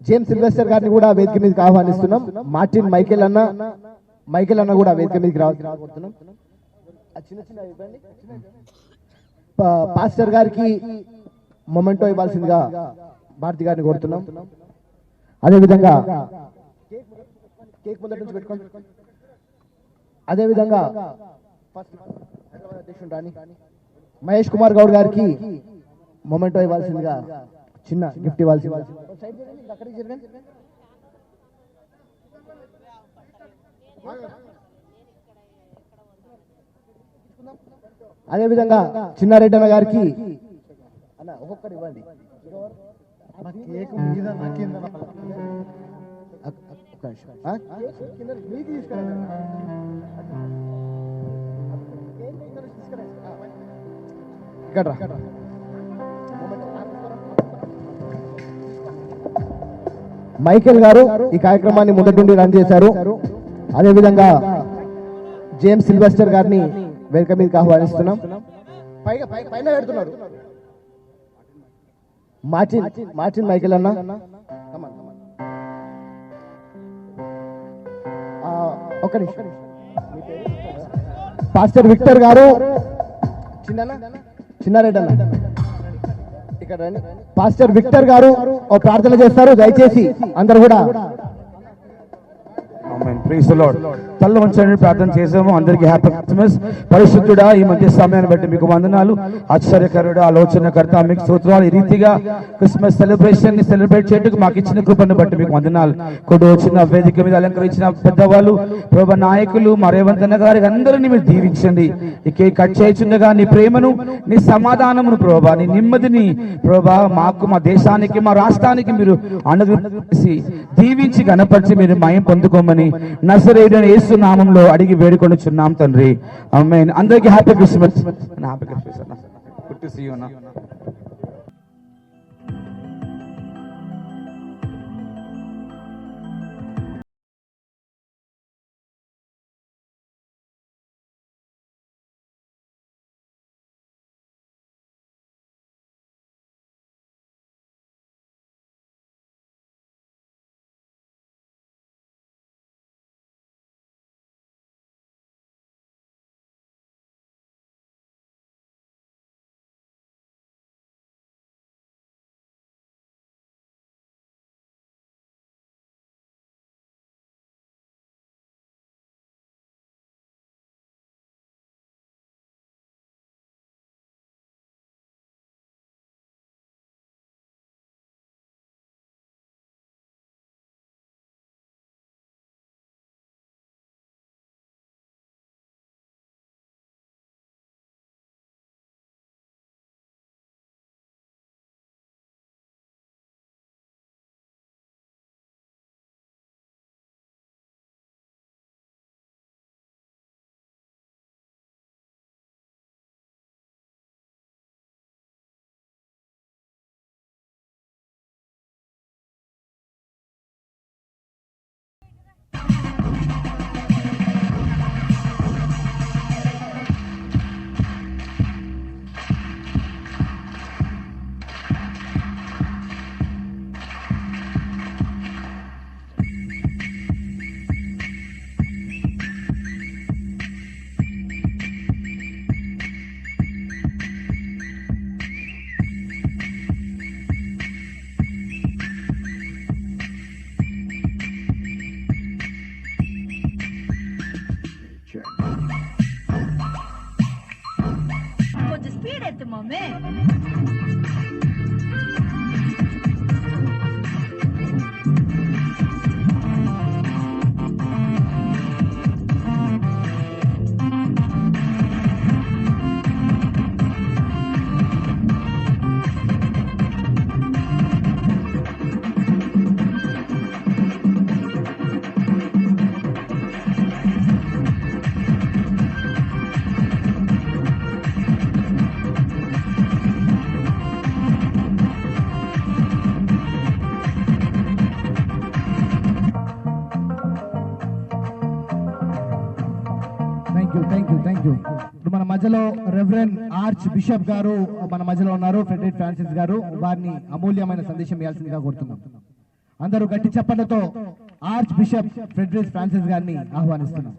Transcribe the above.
James Sylvester గారిని కూడా వేదిక మీదకి ఆహ్వానిస్తున్నాం. మార్టిన్ మైకేల్ అన్న కూడా వేదిక మీదకి రావాలనుకుంటున్నాం. పాస్టర్ గారికి మొమెంటో ఇవ్వాల్సిందిగా భారతి గారిని కోరుతున్నాం. అదేవిధంగా కేక్ ముందటి నుంచి పెట్టుకోండి. అదేవిధంగా మహేష్ కుమార్ గౌడ్ గారికి మొమెంటో ఇవ్వాల్సిందిగా చిన్న గిఫ్ట్ ఇవ్వాల్సిందిగా. అదేవిధంగా చిన్నారెడ్డి గారికి ఒక్కొక్కరు ఇవ్వండి. ఇక్కడ మైకేల్ గారు ఈ కార్యక్రమాన్ని మొదటి నుండి రన్ చేశారు. అదేవిధంగా జేమ్స్ సిల్వెస్టర్ గారిని వేదిక మీదకి ఆహ్వానిస్తున్నాం. పైన పెడుతున్నారు మార్టిన్ మైకేల్ అన్న. ఒక్క నిమిషం. పాస్టర్ విక్టర్ గారు చిన్నారెడ్డి అన్న ఇక్కడ పాస్టర్ విక్టర్ గారు ప్రార్థన చేస్తారు. దయచేసి అందరూ కూడా తల్ల వంచండి, ప్రార్థన చేసాము. అందరికీ హ్యాపీ క్రిస్మస్. పరిశుద్ధుడా, ఈ మధ్య సమయాన్ని బట్టి మీకు వందనాలు. ఆశ్చర్యకరుడు, ఆలోచనకర్త, మీకు స్తోత్రాలు. ఈ రీతిగా క్రిస్మస్ సెలబ్రేషన్ ని సెలబ్రేట్ చేయడానికి మాకు ఇచ్చిన కృపను బట్టి మీకు వందనాలు. కొడు వచ్చిన వేదిక మీద అలంకరించిన పెద్దవాళ్ళు, ప్రభా నాయకులు, మా రేవంతన్న గారికి అందరినీ మీరు దీవించండి. ఈ కేక్ కట్ చేయించుండగా నీ ప్రేమను, నీ సమాధానమును ప్రభా, నీ నెమ్మదిని ప్రభా మాకు, మా దేశానికి, మా రాష్ట్రానికి మీరు అనుగ్రహించి దీవించి గణపరిచి మీరు మయం పొందుకోమని నజరేయుడైన యేసు నామములో అడిగి వేడుకొనుచున్నాం తండ్రి. ఆమేన్. అందరికీ హ్యాపీ క్రిస్మస్. హ్యాపీ క్రిస్మస్ అన్న. గుడ్ టు సీ యు అన్న. Thank you. ఇప్పుడు మన మధ్యలో రెవరెండ్ ఆర్చ్ బిషప్ గారు మన మధ్యలో ఉన్నారు, ఫ్రెడరిక్ ఫ్రాన్సిస్ గారు. వారిని అమూల్యమైన సందేశం ఇవ్వాల్సిందిగా కోరుతున్నాం. అందరూ గట్టి చప్పట్లతో ఆర్చ్ బిషప్ ఫ్రెడరిక్ ఫ్రాన్సిస్ గారిని ఆహ్వానిస్తున్నాం.